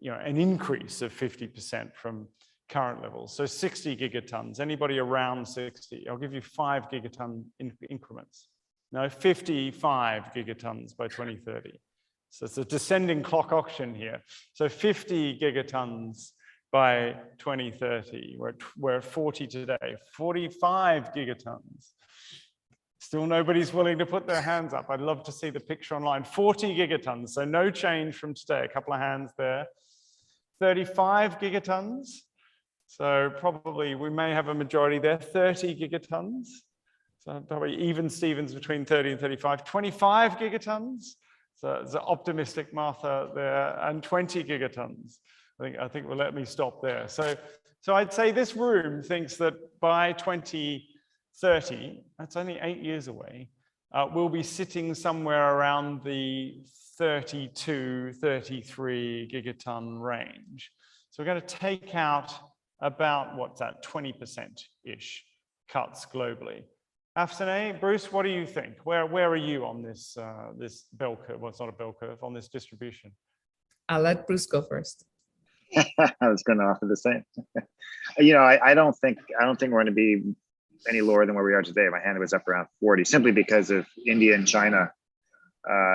an increase of 50% from current levels. So 60 gigatons, anybody around 60? I'll give you 5 gigaton increments. No, 55 gigatons by 2030. So it's a descending clock auction here. So 50 gigatons by 2030. We're at 40 today, 45 gigatons. Still nobody's willing to put their hands up. I'd love to see the picture online. 40 gigatons, so no change from today. A couple of hands there. 35 gigatons. So probably we may have a majority there. 30 gigatons. So probably even Stevens between 30 and 35. 25 gigatons. So it's an optimistic Martha there. And 20 gigatons. I think we'll let me stop there. So I'd say this room thinks that by 2030, that's only 8 years away, we'll be sitting somewhere around the 32, 33 gigaton range. So we're going to take out about, what's that, 20%-ish cuts globally. Afsaneh, Bruce, what do you think? Where are you on this this bell curve? Well, it's not a bell curve, on this distribution. I'll let Bruce go first. I was going to offer the same. I don't think we're going to be any lower than where we are today. My hand was up around 40, simply because of India and China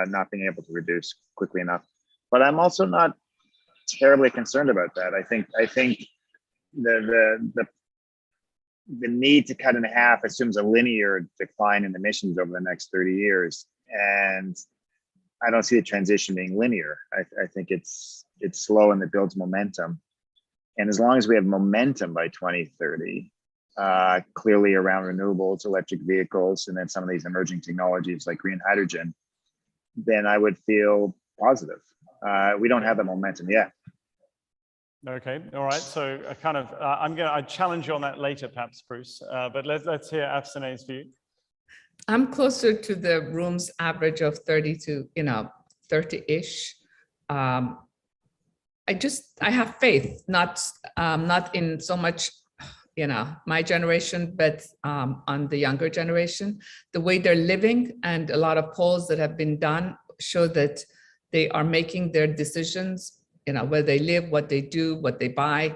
not being able to reduce quickly enough. But I'm also not terribly concerned about that. I think the need to cut in half assumes a linear decline in emissions over the next 30 years, and I don't see the transition being linear. I think it's slow and it builds momentum. And as long as we have momentum by 2030, clearly around renewables, electric vehicles, and then some of these emerging technologies like green hydrogen, then I would feel positive. We don't have the momentum yet. Okay, all right. So I challenge you on that later, perhaps, Bruce. But let's hear Afsaneh's view. I'm closer to the room's average of 30 to 30-ish. I have faith, not in so much my generation, but on the younger generation. The way they're living, and a lot of polls that have been done show that they are making their decisions, where they live, what they do, what they buy,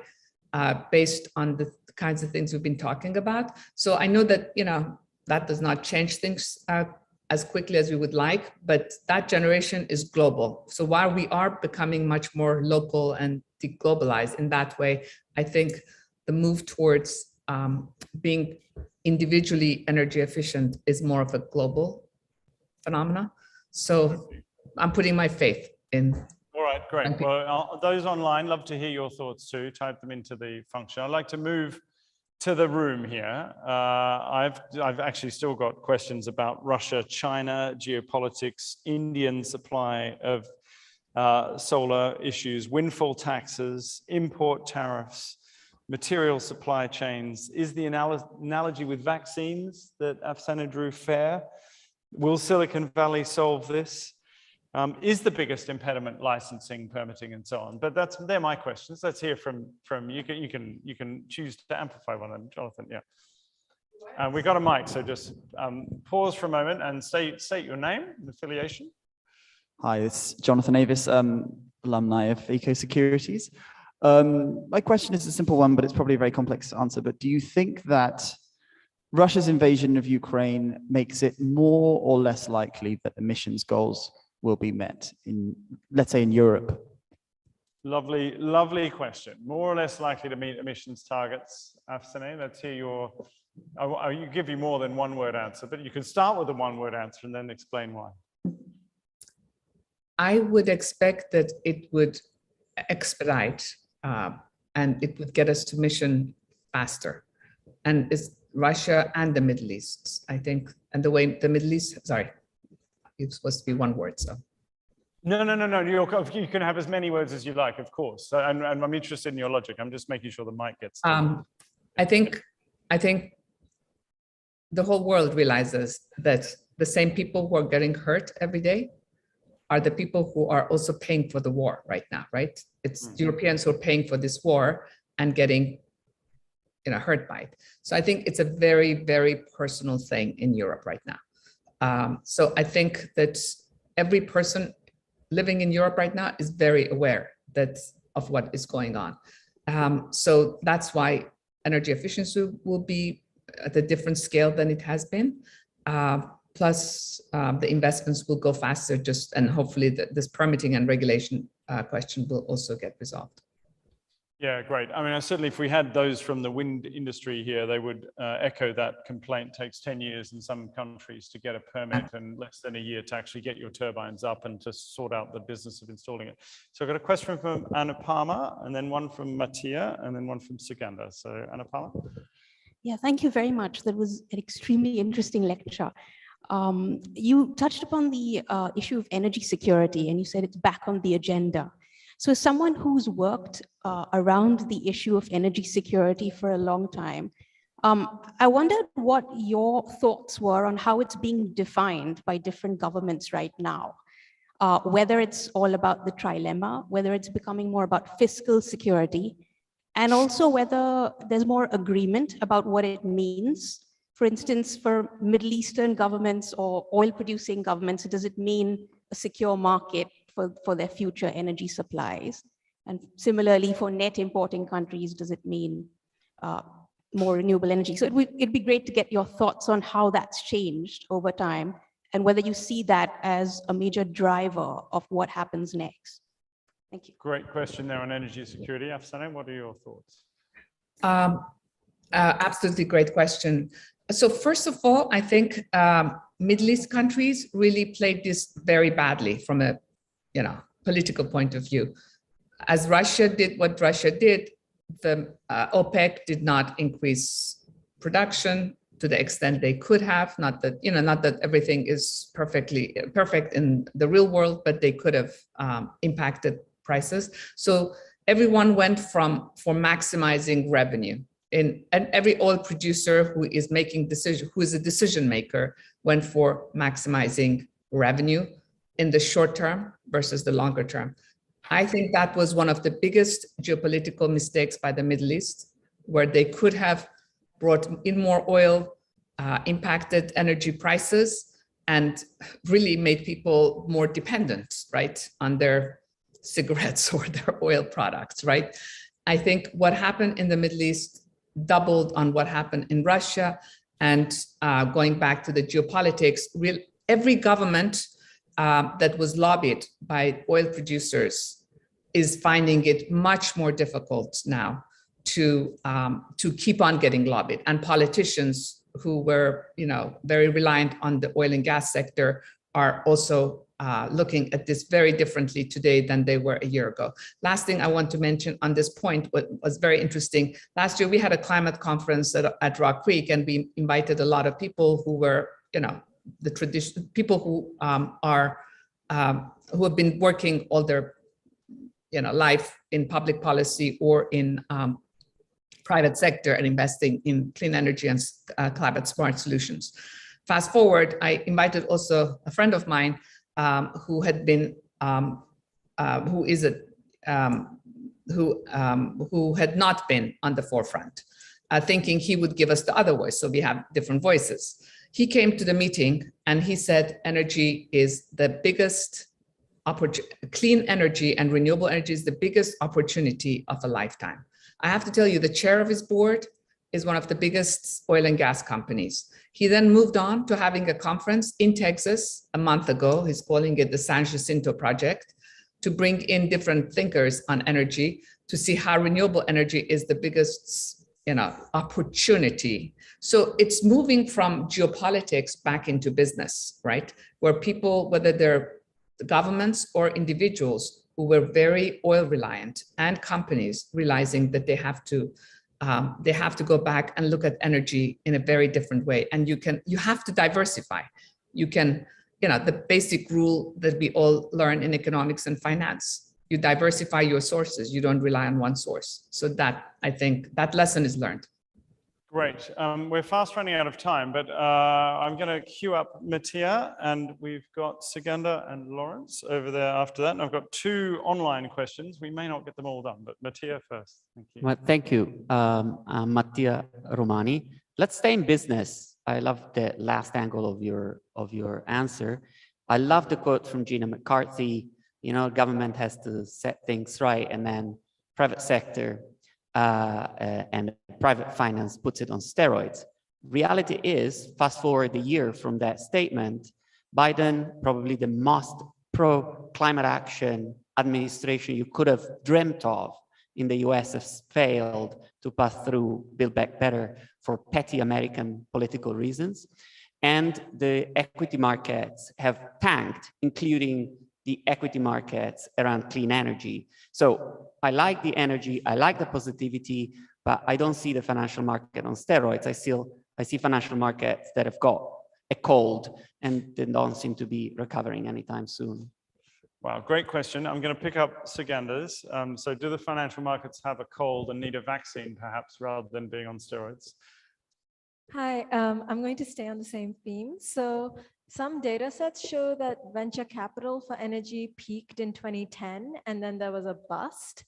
based on the kinds of things we've been talking about. So I know that, that does not change things as quickly as we would like, but that generation is global. So while we are becoming much more local and deglobalized in that way, I think the move towards being individually energy efficient is more of a global phenomena. So I'm putting my faith in. All right, great. Well, those online, love to hear your thoughts too. Type them into the function. I'd like to move to the room here. I've actually still got questions about Russia, China, geopolitics, Indian supply of solar issues, windfall taxes, import tariffs, material supply chains. Is the analogy with vaccines that Afsaneh drew fair? Will Silicon Valley solve this? Is the biggest impediment licensing, permitting, and so on? But they're my questions. Let's hear from you. You can choose to amplify one of them, Jonathan. Yeah. We got a mic, so just pause for a moment and state your name and affiliation. Hi, it's Jonathan Avis, alumni of EcoSecurities. My question is a simple one, but it's probably a very complex answer. But do you think that Russia's invasion of Ukraine makes it more or less likely that emissions goals will be met in, let's say, in Europe? Lovely question. More or less likely to meet emissions targets, Afsaneh? Let's hear your, you give you more than one word answer, but you can start with a one word answer and then explain why. I would expect that it would expedite and it would get us to mission faster. And it's Russia and the Middle East, I think, and the way the Middle East, sorry, it's supposed to be one word, so. No. You can have as many words as you like, of course. And I'm interested in your logic. I'm just making sure the mic gets. I think the whole world realizes that the same people who are getting hurt every day are the people who are also paying for the war right now, right? It's Europeans who are paying for this war and getting hurt by it. So I think it's a very, very personal thing in Europe right now. So I think that every person living in Europe right now is very aware of what is going on. So that's why energy efficiency will be at a different scale than it has been. Plus the investments will go faster and hopefully this permitting and regulation question will also get resolved. Yeah, great. I mean, certainly if we had those from the wind industry here, they would echo that complaint. It takes 10 years in some countries to get a permit and less than a year to actually get your turbines up and to sort out the business of installing it. So I've got a question from Anupama, and then one from Mattia, and then one from Suganda. So Anupama. Yeah, thank you very much. That was an extremely interesting lecture. You touched upon the issue of energy security, and you said it's back on the agenda. So as someone who's worked around the issue of energy security for a long time, I wondered what your thoughts were on how it's being defined by different governments right now, whether it's all about the trilemma, whether it's becoming more about fiscal security, and also whether there's more agreement about what it means. For instance, for Middle Eastern governments or oil producing governments, does it mean a secure market for their future energy supplies? And similarly, for net importing countries, does it mean more renewable energy? So it'd be great to get your thoughts on how that's changed over time and whether you see that as a major driver of what happens next. Thank you. Great question there on energy security. Afsaneh, what are your thoughts? Absolutely great question. So first of all, I think Middle East countries really played this very badly from a political point of view. As Russia did what Russia did, the OPEC did not increase production to the extent they could have. Not that everything is perfect in the real world, but they could have impacted prices. So everyone went for maximizing revenue. And every oil producer who is a decision maker, went for maximizing revenue in the short term versus the longer term. I think that was one of the biggest geopolitical mistakes by the Middle East, where they could have brought in more oil, impacted energy prices, and really made people more dependent, right, on their cigarettes or their oil products, right? I think what happened in the Middle East doubled on what happened in Russia. And going back to the geopolitics, every government that was lobbied by oil producers is finding it much more difficult now to keep on getting lobbied. And politicians who were very reliant on the oil and gas sector are also looking at this very differently today than they were a year ago. Last thing I want to mention on this point, what was very interesting, last year we had a climate conference at RockCreek, and we invited a lot of people who were, the traditional people who have been working all their life in public policy or in private sector and investing in clean energy and climate smart solutions. Fast forward, I invited also a friend of mine who had not been on the forefront, thinking he would give us the other voice, so we have different voices. He came to the meeting and he said, energy is the biggest clean energy and renewable energy is the biggest opportunity of a lifetime. I have to tell you, the chair of his board is one of the biggest oil and gas companies. He then moved on to having a conference in Texas a month ago. He's calling it the San Jacinto Project, to bring in different thinkers on energy to see how renewable energy is the biggest opportunity. So it's moving from geopolitics back into business, right? Where people, whether they're governments or individuals who were very oil reliant, and companies realizing that they have to go back and look at energy in a very different way. And you have to diversify. The basic rule that we all learn in economics and finance, you diversify your sources, you don't rely on one source. So that, I think, that lesson is learned. Great. We're fast running out of time, but I'm going to queue up Mattia, and we've got Sugandha and Lawrence over there after that. And I've got 2 online questions. We may not get them all done, but Mattia first. Thank you. Well, thank you. I'm Mattia Romani. Let's stay in business. I love the last angle of your answer. I love the quote from Gina McCarthy. You know, government has to set things right, and then private sector and private finance puts it on steroids. Reality is, fast forward a year from that statement, Biden, probably the most pro-climate action administration you could have dreamt of in the US, has failed to pass through Build Back Better for petty American political reasons. And the equity markets have tanked, including the equity markets around clean energy. So I like the energy, I like the positivity, but I don't see the financial market on steroids. I see financial markets that have got a cold and they don't seem to be recovering anytime soon. Wow, great question. I'm going to pick up Sugandha's. So do the financial markets have a cold and need a vaccine perhaps rather than being on steroids? Hi, I'm going to stay on the same theme. So some data sets show that venture capital for energy peaked in 2010, and then there was a bust.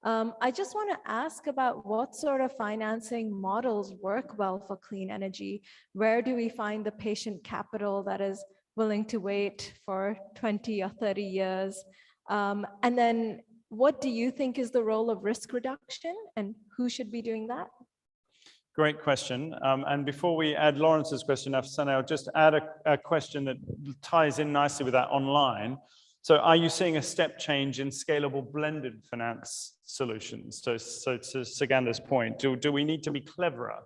I just want to ask about what sort of financing models work well for clean energy. Where do we find the patient capital that is willing to wait for 20 or 30 years? And then what do you think is the role of risk reduction, and who should be doing that? Great question. And before we add Lawrence's question, Afsaneh, I'll just add a question that ties in nicely with that online. So are you seeing a step change in scalable blended finance solutions? So to Sugandha's point, do we need to be cleverer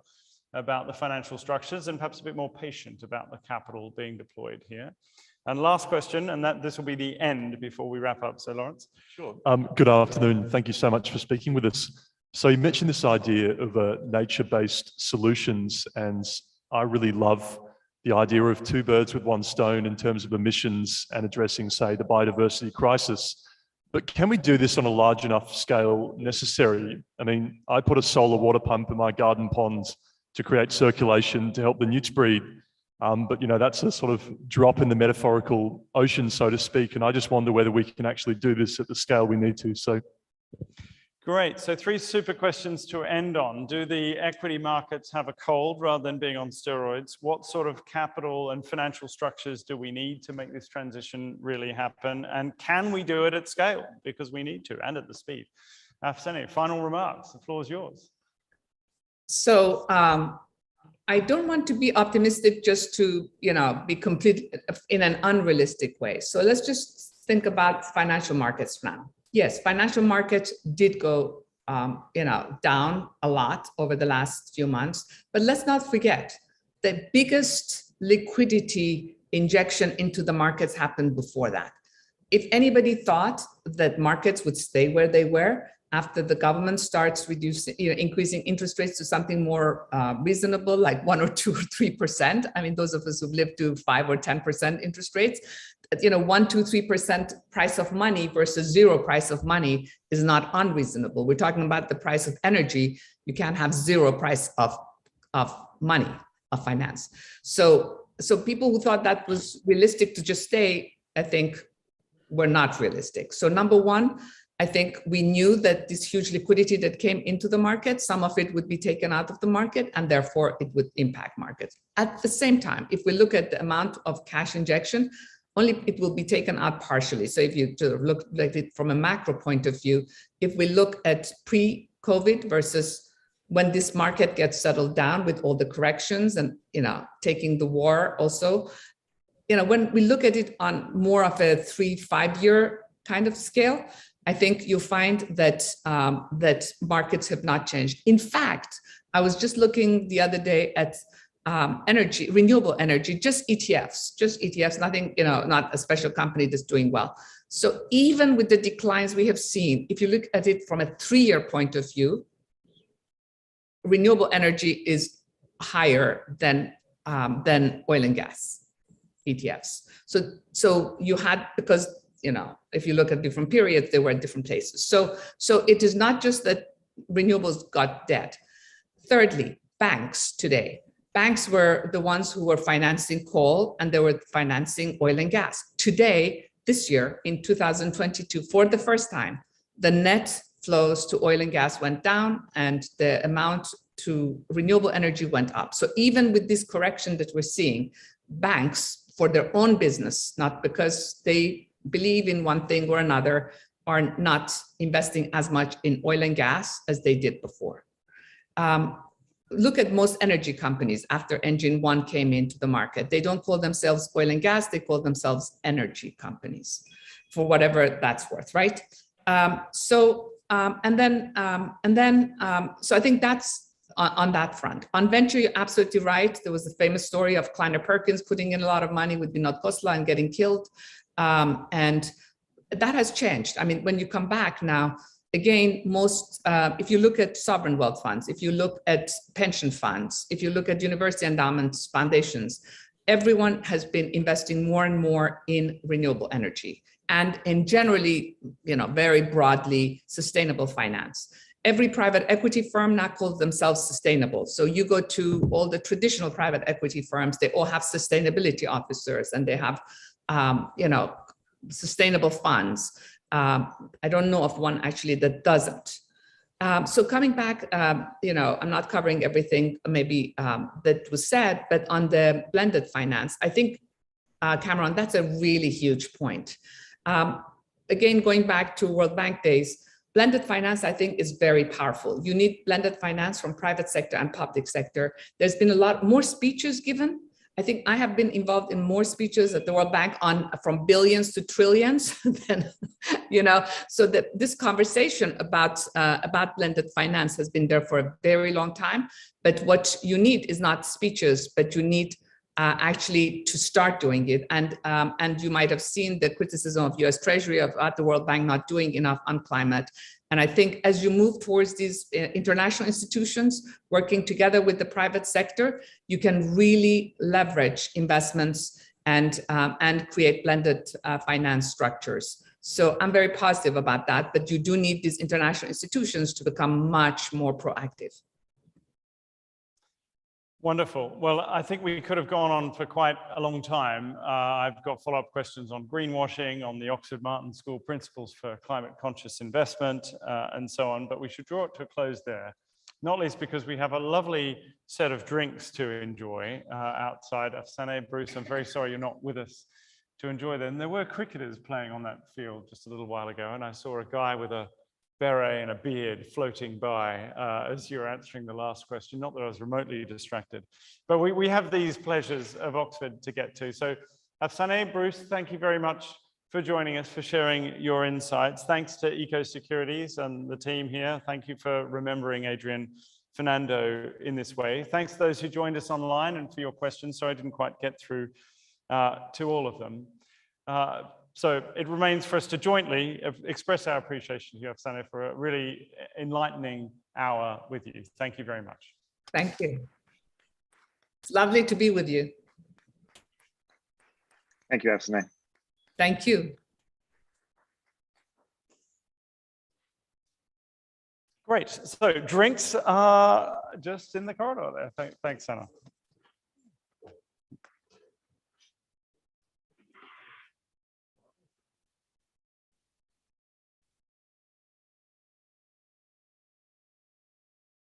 about the financial structures and perhaps a bit more patient about the capital being deployed here? And last question, and this will be the end before we wrap up. So Lawrence. Sure. Good afternoon. Thank you so much for speaking with us. So you mentioned this idea of nature-based solutions, and I really love the idea of 2 birds with 1 stone in terms of emissions and addressing, say, the biodiversity crisis. But can we do this on a large enough scale necessary? I mean, I put a solar water pump in my garden pond to create circulation to help the newts breed. But, you know, that's a sort of drop in the metaphorical ocean, so to speak. And I just wonder whether we can actually do this at the scale we need to. So. Great. So 3 super questions to end on. Do the equity markets have a cold rather than being on steroids? What sort of capital and financial structures do we need to make this transition really happen? And can we do it at scale? Because we need to, and at the speed. Afsaneh, final remarks. The floor is yours. So I don't want to be optimistic just to, be complete in an unrealistic way. So let's just think about financial markets now. Yes, financial markets did go, down a lot over the last few months, but let's not forget the biggest liquidity injection into the markets happened before that. If anybody thought that markets would stay where they were after the government starts reducing, increasing interest rates to something more reasonable, like 1 or 2 or 3%. I mean, those of us who've lived to 5 or 10% interest rates, 1, 2, 3% price of money versus 0 price of money is not unreasonable. We're talking about the price of energy. You can't have 0 price of money, of finance. So people who thought that was realistic to just stay, I think, were not realistic. So number 1, I think we knew that this huge liquidity that came into the market, some of it would be taken out of the market, and therefore it would impact markets. At the same time, if we look at the amount of cash injection, only it will be taken out partially. So if you look at it from a macro point of view, if we look at pre-COVID versus when this market gets settled down with all the corrections and, taking the war also, when we look at it on more of a 3-5 year kind of scale, I think you'll find that that markets have not changed. In fact, I was just looking the other day at energy, renewable energy, just ETFs, nothing, not a special company that's doing well. So even with the declines we have seen, if you look at it from a 3-year point of view, renewable energy is higher than oil and gas ETFs. So you had, because if you look at different periods, they were at different places. So it is not just that renewables got dead. Thirdly, banks today. Banks were the ones who were financing coal and they were financing oil and gas. Today, this year, in 2022, for the first time, the net flows to oil and gas went down and the amount to renewable energy went up. So even with this correction that we're seeing, banks, for their own business, not because they believe in one thing or another, are not investing as much in oil and gas as they did before. Look at most energy companies after Engine 1 came into the market. They don't call themselves oil and gas, they call themselves energy companies, for whatever that's worth, right? So I think that's on that front. On venture, you're absolutely right. There was a famous story of Kleiner Perkins putting in a lot of money with Vinod Khosla and getting killed. And that has changed. I mean, when you come back now, again, if you look at sovereign wealth funds, if you look at pension funds, if you look at university endowments, foundations, everyone has been investing more and more in renewable energy and in generally, very broadly sustainable finance. Every private equity firm now calls themselves sustainable. So you go to all the traditional private equity firms, they all have sustainability officers and they have, sustainable funds. I don't know of one actually that doesn't. So coming back, I'm not covering everything maybe that was said, but on the blended finance, I think, Cameron, that's a really huge point. Again, going back to World Bank days, blended finance, I think, is very powerful. You need blended finance from private sector and public sector. There's been a lot more speeches given. I think I have been involved in more speeches at the World Bank from billions to trillions than, so that this conversation about blended finance has been there for a very long time. But what you need is not speeches, but you need actually to start doing it. And you might have seen the criticism of US Treasury at the World Bank not doing enough on climate. And I think as you move towards these international institutions, working together with the private sector, you can really leverage investments and create blended finance structures. So I'm very positive about that, but you do need these international institutions to become much more proactive. Wonderful. Well, I think we could have gone on for quite a long time. I've got follow-up questions on greenwashing, on the Oxford Martin School principles for climate conscious investment, and so on, but we should draw it to a close there. Not least because we have a lovely set of drinks to enjoy outside. Afsaneh, Bruce, I'm very sorry you're not with us to enjoy them. There were cricketers playing on that field just a little while ago, and I saw a guy with a beret and a beard floating by as you were answering the last question. Not that I was remotely distracted, but we have these pleasures of Oxford to get to. So Afsaneh, Bruce, thank you very much for joining us, for sharing your insights. Thanks to EcoSecurities and the team here. Thank you for remembering Adrian Fernando in this way. Thanks to those who joined us online and for your questions. Sorry I didn't quite get through to all of them. So it remains for us to jointly express our appreciation to you, Afsaneh, for a really enlightening hour with you. Thank you very much. Thank you. It's lovely to be with you. Thank you, Afsaneh. Thank you. Great. So drinks are just in the corridor there. Thanks, Anna.